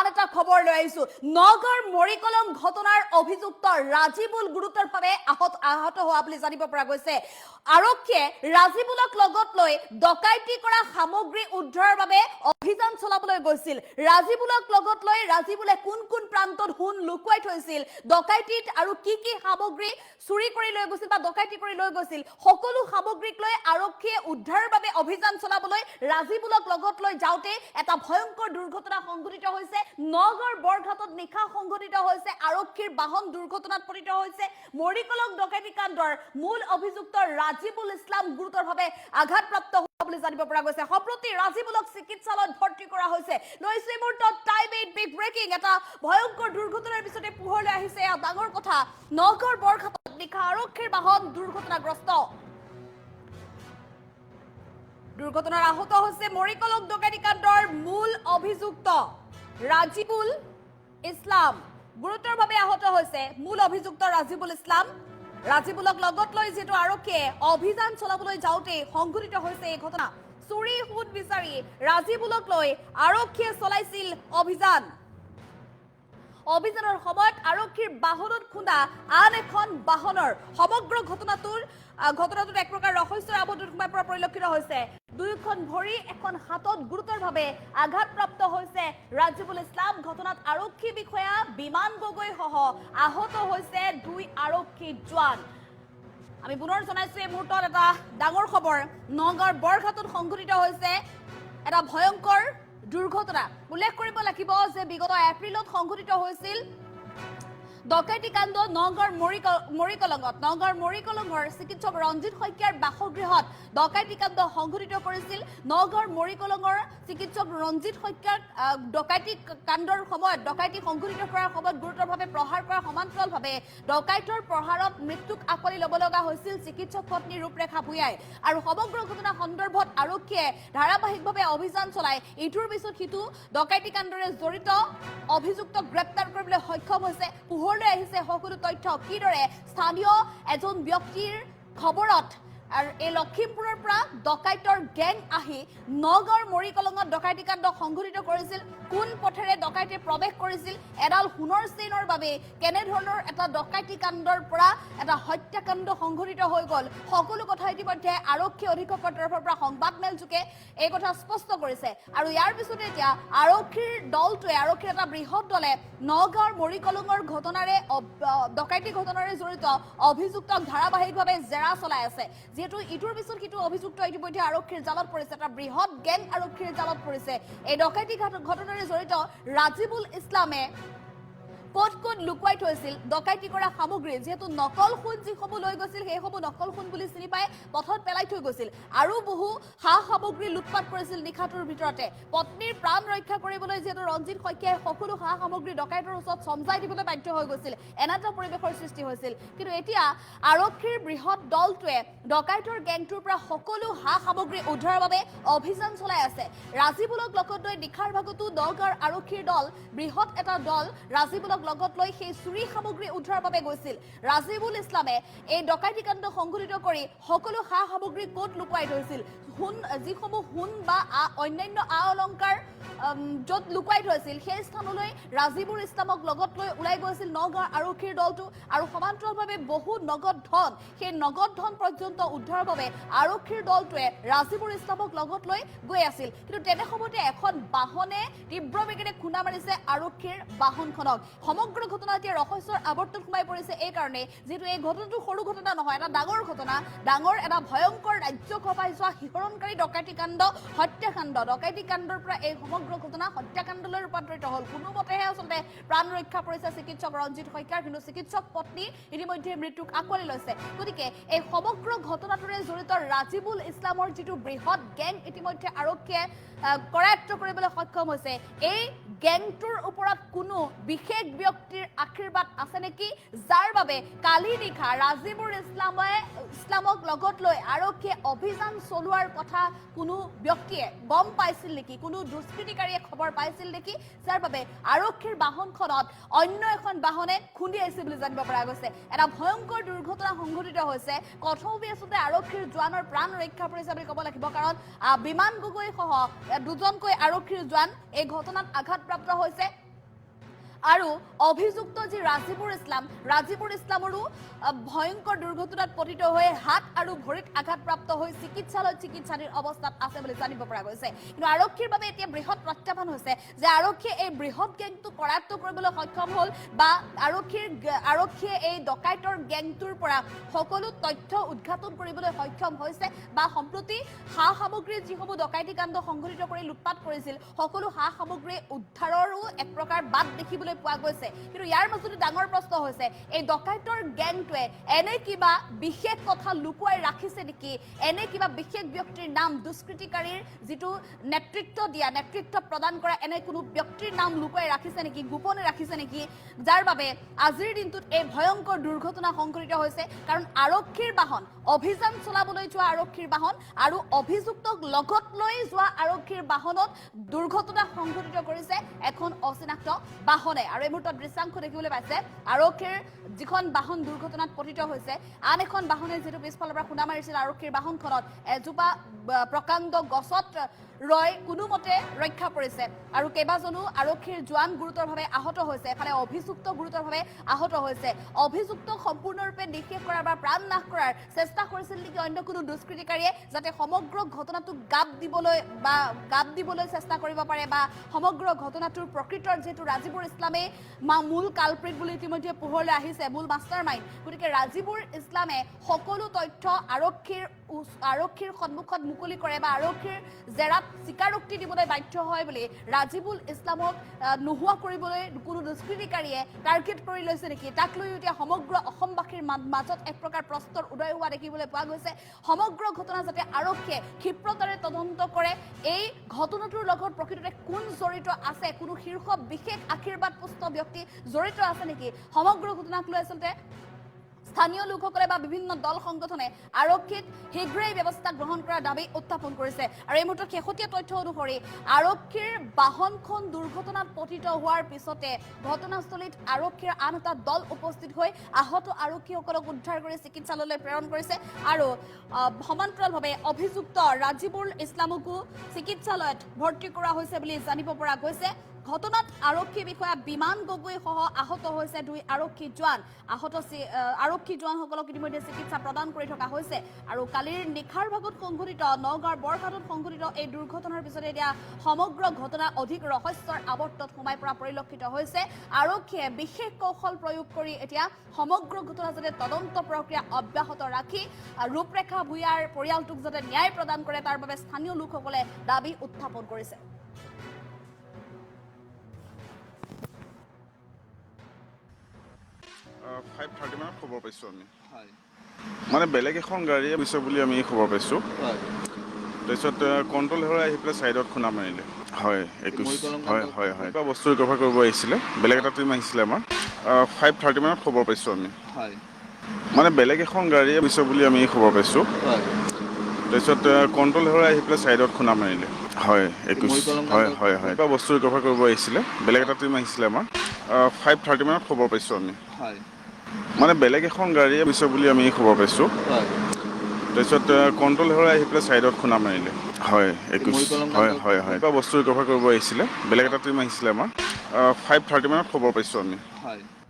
আন এটা খবৰ লৈ আহিছো নগৰ মৰিকলং ঘটনাৰ অভিযুক্ত ৰাজীবুল গুৰুতৰভাৱে আহত হোৱা বুলি জানিব পৰা গৈছে আৰক্ষীয়ে ৰাজীবুলক লগত লৈ ডকাইতি কৰা সামগ্ৰী উদ্ধাৰৰ বাবে অভিযান চলাবলৈ গৈছিল ৰাজীবুলক লগত লৈ ৰাজীবুলে কোন কোন প্ৰান্তত হুন লুকুৱাই থৈছিল ডকাইতিত আৰু কি সামগ্ৰী চুৰি কৰি লৈ গৈছিল বা ডকাইতি কৰি লৈ গৈছিল সকলো সামগ্ৰীক লৈ আৰক্ষীয়ে উদ্ধাৰৰ বাবে অভিযান চলাবলৈ ৰাজীবুলক লগত লৈ যাওঁতে এটা ভয়ংকৰ দুৰ্ঘটনা সংঘটিত হৈছে নগৰ বৰঘাটত নিখা সংঘটিত হৈছে আৰক্ষীৰ বাহন দুৰ্ঘটনাত পতিত হৈছে মৰিকলং ডকাইতি কাণ্ডৰ মূল অভিযুক্ত ৰাজীবুল ইছলাম গুৰুতৰভাৱে আঘাতপ্ৰাপ্ত হোৱা বুলি জানিব পৰা গৈছে সম্প্ৰতি ৰাজীবুলক চিকিৎসালয়ত ভৰ্তি কৰা হৈছে লৈছে মুহূৰ্তত টাইম 8 বিগ ব্ৰেকিং এটা ভয়ংকৰ দুৰ্ঘটনাৰ পিছতে পোহৰলৈ আহিছে এয়া ডাঙৰ কথা নগৰ বৰঘাটত নিখা আৰক্ষীৰ বাহন দুৰ্ঘটনাগ্ৰস্ত দুৰ্ঘটনাৰ আহত হৈছে মৰিকলং ডকাইতি কাণ্ডৰ মূল অভিযুক্ত ৰাজীবুল ইছলাম গুৰুতৰভাৱে আহত হৈছে মূল অভিযুক্ত ৰাজীবুল ইছলাম ৰাজীবুলক লগত লৈ যেটো আৰক্ষীয়ে অভিযান চলাবলৈ যাওঁতে সংঘটিত হৈছে এই ঘটনা চুৰি হুদ বিচাৰি ৰাজীবুলক লৈ আৰক্ষীয়ে চলাইছিল অভিযানৰ সময়ত আৰক্ষীৰ বাহনত খুন্দা আন এখন বাহনৰ সমগ্ৰ ঘটনাটোত এক প্ৰকাৰ ৰহস্যৰ আৱদ্ধ সোমাই পৰা পৰিলক্ষিত হৈছে দুইখন ভৰি এখন হাতত গুৰুতৰভাৱে আঘাতপ্ৰাপ্ত হৈছে ৰাজীবুল ইছলাম ঘটনাত আৰক্ষী বিষয়া বিমান গগৈ সহ আহত হৈছে দুই আৰক্ষী জোৱান আমি পুনৰ জনাইছো এই মুহূৰ্তত এটা ডাঙৰ খবৰ নগৰ বৰঘাটত সংঘটিত হৈছে এটা ভয়ংকৰ দুৰ্ঘটনা উল্লেখ কৰিব লাগিব যে বিগত এপ্ৰিলত সংঘটিত হৈছিল ডকাইতি কাণ্ড নগৰ মৰিকলঙৰ চিকিৎসক ৰঞ্জিত শইকীয়াৰ বাসগৃহত ডকাইতি কাণ্ড সংঘটিত কৰিছিল নগৰ মৰিকলঙৰ চিকিৎসক ৰঞ্জিত শইকীয়াৰ ডকাইতি কাণ্ডৰ সময়ত ডকাইতি সংঘটিত কৰাৰ সময়ত গুৰুতৰভাৱে প্ৰহাৰ কৰাৰ সমান্তৰালভাৱে ডকাইতৰ প্ৰহাৰত মৃত্যুক আকোৱালি ল'ব লগা হৈছিল চিকিৎসক পত্নী ৰূপৰেখা ভূঞাই আৰু সমগ্ৰ ঘটনা সন্দৰ্ভত আৰক্ষীয়ে ধাৰাবাহিকভাৱে অভিযান চলাই ইটোৰ পিছত সিটো ডকাইতি কাণ্ডৰে জড়িত অভিযুক্তক গ্ৰেপ্তাৰ কৰিবলৈ সক্ষম হৈছে পোহৰলৈ আহিছে সকলো তথ্য কিদৰে স্থানীয় এজন ব্যক্তিৰ খবৰত আৰু এই লখিমপুৰৰ পৰা ডকাইতৰ গেং আহি নগৰ মৰিকলঙত ডকাইতি কাণ্ড সংঘটিত কৰিছিল কোন পথেৰে ডকাইতে প্ৰৱেশ কৰিছিল এডাল সোণৰ চেইনৰ বাবে কেনে ধৰণৰ এটা ডকাইতি কাণ্ডৰ পৰা এটা হত্যাকাণ্ড সংঘটিত হৈ গ'ল সকলো কথা ইতিমধ্যে আৰক্ষী অধীক্ষকৰ তৰফৰ পৰা সংবাদমেল যোগে এই কথা স্পষ্ট কৰিছে আৰু ইয়াৰ পিছতে এতিয়া আৰক্ষীৰ দলটোৱে আৰক্ষীৰ এটা বৃহৎ দলে নগৰ মৰিকলঙৰ ঘটনাৰে ডকাইতি ঘটনাৰে জড়িত অভিযুক্তক ধাৰাবাহিকভাৱে জেৰা চলাই আছে যেটো ইটোৰ পিছত কিটো অভিযুক্ত ইতিমধ্যে আৰক্ষীৰ জালত পৰিছে এটা বৃহৎ গেং আৰক্ষীৰ জালত পৰিছে এই ডকাইতি ঘটনাৰে জড়িত ৰাজীবুল ইছলামে ক'ত লুকুৱাই থৈছিল ডকাইতি কৰা সামগ্ৰী যেহেতু নকল সোণ যিসমূহ লৈ গৈছিল সেইসমূহ নকল সোণ বুলি চিনি পাই পথত পেলাই থৈ গৈছিল আৰু বহু সামগ্ৰী লুটপাট কৰিছিল নিখাটোৰ ভিতৰতে পত্নীৰ প্ৰাণ ৰক্ষা কৰিবলৈ যেহেতু ৰঞ্জিত শইকীয়াই সকলো সামগ্ৰী ডকাইতৰ ওচৰত সমজাই দিবলৈ বাধ্য হৈ গৈছিল এনে এটা পৰিৱেশৰ সৃষ্টি হৈছিল কিন্তু এতিয়া আৰক্ষীৰ বৃহৎ দলটোৱে ডকাইতৰ গেংটোৰ পৰা সকলো সামগ্ৰী উদ্ধাৰৰ বাবে অভিযান চলাই আছে ৰাজীবুলক লগত লৈ নিখাৰ ভাগতো নগৰ আৰক্ষীৰ দল বৃহৎ এটা দল ৰাজীবুলক লগত লৈ সেই চুৰি সামগ্ৰী উদ্ধাৰৰ বাবে গৈছিল ৰাজীবুল ইছলামে এই ডকাইতি কাণ্ড সংঘটিত কৰি সকলো সামগ্ৰী ক'ত লুকুৱাই থৈছিল হুন যিসমূহ হুন বা অন্যান্য অলংকাৰ য'ত লুকুৱাই থৈছিল সেই স্থানলৈ ৰাজীবুল ইছলামক লগত লৈ ওলাই গৈছিল নগৰ আৰক্ষীৰ দলটো আৰু সমান্তৰালভাৱে বহু নগদ ধন সেই নগদ ধন পৰ্যন্ত উদ্ধাৰৰ বাবে আৰক্ষীৰ দলটোৱে ৰাজীবুল ইছলামক লগত লৈ গৈ আছিল কিন্তু তেনে সময়তে এখন বাহনে তীব্ৰ বেগেৰে খুন্দা মাৰিছে আৰক্ষীৰ বাহনখনক সমগ্ৰ ঘটনা এতিয়া ৰহস্যৰ আৱৰ্তত সোমাই পৰিছে এই কাৰণে যেটো এই ঘটনাটো সৰু ঘটনা নহয় এটা ডাঙৰ ঘটনা ডাঙৰ এটা ভয়ংকৰ ৰাজ্য খপাই যোৱা হিৰণকাৰী ডকাইতি কাণ্ড হত্যাকাণ্ড ডকাইতি কাণ্ডৰ পৰা এই সমগ্ৰ ঘটনা হত্যাকাণ্ডলৈ ৰূপান্তৰিত হ'ল কোনোমতেহে আচলতে প্ৰাণ ৰক্ষা পৰিছে চিকিৎসক ৰঞ্জিত শইকীয়াৰ কিন্তু চিকিৎসক পত্নী ইতিমধ্যে মৃত্যুক আকোৱালি লৈছে গতিকে এই সমগ্ৰ ঘটনাটোৰে জড়িত ৰাজীবুল ইছলামৰ যিটো বৃহৎ গেং ইতিমধ্যে আৰক্ষীয়ে কৰায়ত্ব কৰিবলৈ সক্ষম হৈছে এই গেংটোৰ ওপৰত কোনো বিশেষ ব্যক্তিৰ আশীৰ্বাদ আছে নেকি যাৰ বাবে কালি নিশা ৰাজীবুল ইছলামক লগত লৈ আৰক্ষীয়ে অভিযান চলোৱাৰ কথা কোনো ব্যক্তিয়ে গম পাইছিল নেকি কোনো দুষ্কৃতিকাৰীয়ে খবৰ পাইছিল নেকি যাৰ বাবে আৰক্ষীৰ বাহনখনত অন্য এখন বাহনে খুন্দি আহিছে বুলি জানিব পৰা গৈছে এটা ভয়ংকৰ দুৰ্ঘটনা সংঘটিত হৈছে কথৌবি আচলতে আৰক্ষীৰ জোৱানৰ প্ৰাণ ৰক্ষা পৰিছে বুলি ক'ব লাগিব কাৰণ বিমান গগৈ সহ দুজনকৈ আৰক্ষীৰ জোৱান এই ঘটনাত আঘাতপ্ৰাপ্ত হৈছে আৰু অভিযুক্ত যি ৰাজিবুৰ ইছলামৰো ভয়ংকৰ দুৰ্ঘটনাত পতিত হৈ হাত আৰু ভৰিত আঘাতপ্ৰাপ্ত হৈ চিকিৎসাধীন অৱস্থাত আছে বুলি জানিব পৰা গৈছে। কিন্তু আৰক্ষীৰ বাবে এতিয়া বৃহৎ প্ৰত্যাহ্বান হৈছে যে আৰক্ষীয়ে এই বৃহৎ গেংটো কৰায়ত্ব কৰিবলৈ সক্ষম হ'ল বা আৰক্ষীয়ে এই ডকাইতৰ গেংটোৰ পৰা সকলো তথ্য উদ্ঘাটন কৰিবলৈ সক্ষম হৈছে বা সম্প্ৰতি সা-সামগ্ৰী যিসমূহ ডকাইতি কাণ্ড সংঘটিত কৰি লুটপাট কৰিছিল সকলো সা-সামগ্ৰী উদ্ধাৰৰো এক প্ৰকাৰ বাদ দেখিবলৈ পোৱা গৈছে। কিন্তু ইয়াৰ মাজতে ডাঙৰ প্ৰশ্ন হৈছে এই ডকাইতৰ গেংটোৱে এনে কিবা বিশেষ কথা লুকুৱাই ৰাখিছে নেকি, এনে কিবা বিশেষ ব্যক্তিৰ নাম দুষ্কৃতিকাৰীৰ যিটো নেতৃত্ব প্ৰদান কৰা এনে কোনো ব্যক্তিৰ নাম লুকুৱাই ৰাখিছে নেকি, গোপনে ৰাখিছে নেকি, যাৰ বাবে আজিৰ দিনটোত এই ভয়ংকৰ দুৰ্ঘটনা সংঘটিত হৈছে। কাৰণ আৰক্ষীৰ বাহন অভিযান চলাবলৈ যোৱা আৰক্ষীৰ বাহন আৰু অভিযুক্তক লগত লৈ যোৱা আৰক্ষীৰ বাহনত দুৰ্ঘটনা সংঘটিত কৰিছে এখন অচিনাক্ত বাহনে। আৰু এই মুহূৰ্তত দৃশ্যাংশ দেখিবলৈ পাইছে আৰক্ষীৰ যিখন বাহন দুৰ্ঘটনাত পতিত হৈছে আন এখন বাহনে যিটো পিছফালৰ পৰা খুন্দা মাৰিছিল আৰক্ষীৰ বাহনখনত এজোপা প্ৰকাণ্ড গছত ৰয় কোনোমতে ৰক্ষা পৰিছে আৰু কেইবাজনো আৰক্ষীৰ জোৱান গুৰুতৰভাৱে আহত হৈছে। এফালে অভিযুক্ত গুৰুতৰভাৱে আহত হৈছে। অভিযুক্তক সম্পূৰ্ণৰূপে নিশেষ কৰাৰ বা প্ৰাণ নাশ কৰাৰ চেষ্টা কৰিছিল নেকি অন্য কোনো দুষ্কৃতিকাৰীয়ে, যাতে সমগ্ৰ ঘটনাটোক গাপ দিবলৈ চেষ্টা কৰিব পাৰে বা সমগ্ৰ ঘটনাটোৰ প্ৰকৃতৰ যিহেতু ৰাজিবুৰ ইছলামে মূল কালপ্ৰিট বুলি ইতিমধ্যে পোহৰলৈ আহিছে, মূল মাষ্টাৰ মাইণ্ড। গতিকে ৰাজিবুৰ ইছলামে সকলো তথ্য আৰক্ষীৰ সন্মুখত মুকলি কৰে বা আৰক্ষীৰ জেৰাত স্বীকাৰোক্তি দিবলৈ বাধ্য হয় বুলি ৰাজিবুল ইছলামক নোহোৱা কৰিবলৈ কোনো দুষ্কৃতিকাৰীয়ে টাৰ্গেট কৰি লৈছে নেকি, তাক লৈ এতিয়া সমগ্ৰ অসমবাসীৰ মাজত এক প্ৰকাৰ প্ৰশ্নৰ উদয় হোৱা দেখিবলৈ পোৱা গৈছে। সমগ্ৰ ঘটনা যাতে আৰক্ষীয়ে ক্ষিপ্ৰতাৰে তদন্ত কৰে, এই ঘটনাটোৰ লগত প্ৰকৃততে কোন জড়িত আছে, কোনো শীৰ্ষ বিশেষ আশীৰ্বাদ পুষ্ট ব্যক্তি জড়িত আছে নেকি, সমগ্ৰ ঘটনাক লৈ আচলতে স্থানীয় লোকসকলে বা বিভিন্ন দল সংগঠনে আৰক্ষীক শীঘ্ৰেই ব্যৱস্থা গ্ৰহণ কৰাৰ দাবী উত্থাপন কৰিছে। আৰু এই মুহূৰ্তত শেহতীয়া তথ্য অনুসৰি আৰক্ষীৰ বাহনখন দুৰ্ঘটনাত পতিত হোৱাৰ পিছতে ঘটনাস্থলীত আৰক্ষীৰ আন এটা দল উপস্থিত হৈ আহত আৰক্ষীসকলক উদ্ধাৰ কৰি চিকিৎসালয়লৈ প্ৰেৰণ কৰিছে আৰু সমান্তৰালভাৱে অভিযুক্ত ৰাজিবুল ইছলামকো চিকিৎসালয়ত ভৰ্তি কৰা হৈছে বুলি জানিব পৰা গৈছে। ঘটনাত আৰক্ষী বিষয়া বিমান গগৈ সহ আহত হৈছে 2 আৰক্ষী জোৱান। আৰক্ষী জোৱানসকলক ইতিমধ্যে চিকিৎসা প্ৰদান কৰি থকা হৈছে। আৰু কালিৰ নিশাৰ ভাগত সংঘটিত নগাঁৱৰ বৰঘাটত সংঘটিত এই দুৰ্ঘটনাৰ পিছতে এতিয়া সমগ্ৰ ঘটনা অধিক ৰহস্যৰ আৱৰ্তত সোমাই পৰা পৰিলক্ষিত হৈছে। আৰক্ষীয়ে বিশেষ কৌশল প্ৰয়োগ কৰি এতিয়া সমগ্ৰ ঘটনা যাতে তদন্ত প্ৰক্ৰিয়া অব্যাহত ৰাখি ৰূপৰেখা ভূঞাৰ পৰিয়ালটোক যাতে ন্যায় প্ৰদান কৰে তাৰ বাবে স্থানীয় লোকসকলে দাবী উত্থাপন কৰিছে। 5:30 মানত খবৰ পাইছোঁ আমি, মানে বেলেগ এখন গাড়ীয়ে গৈছে বুলি আমি খবৰ পাইছোঁ। তাৰপিছত কণ্ট্ৰল হেৰাই আহি পেলাই ছাইডত খুন্দা মাৰিলে। হয় 21 হয় কিবা বস্তু ৰিকভাৰ কৰিব আহিছিলে, বেলেগ এটা টিম আহিছিলে আমাৰ। 5:30 মানত খবৰ পাইছোঁ আমি, মানে বেলেগ এখন গাড়ীয়ে গৈছে বুলি আমি খবৰ পাইছোঁ। তাৰপিছত কণ্ট্ৰল হেৰাই আহি পেলাই ছাইডত খুন্দা মাৰিলে। হয় 21 হয় কিবা বস্তু ৰিকভাৰ কৰিব আহিছিলে, বেলেগ এটা টিম আহিছিলে আমাৰ। 5:30 মানত খবৰ পাইছোঁ আমি, মানে বেলেগ এখন গাড়ীয়ে গৈছে বুলি আমি খবৰ পাইছোঁ। তাৰপিছত কণ্ট্ৰল হেৰাই আহি পেলাই ছাইডত খুন্দা মাৰিলে। হয় 21 হয় কিবা বস্তু ৰিকভাৰ কৰিব আহিছিলে, বেলেগ এটা টিম আহিছিলে আমাৰ। 5:30 মানত খবৰ পাইছোঁ আমি, মানে বেলেগ এখন গাড়ীয়ে গৈছে বুলি আমি খবৰ পাইছোঁ। তাৰপিছত কণ্ট্ৰল হেৰাই আহি পেলাই ছাইডত খুন্দা মাৰিলে। হয় 21 হয় কিবা বস্তু ৰিকভাৰ কৰিব আহিছিলে, বেলেগ এটা টিম আহিছিলে আমাৰ। 5:30 মানত খবৰ পাইছোঁ আমি।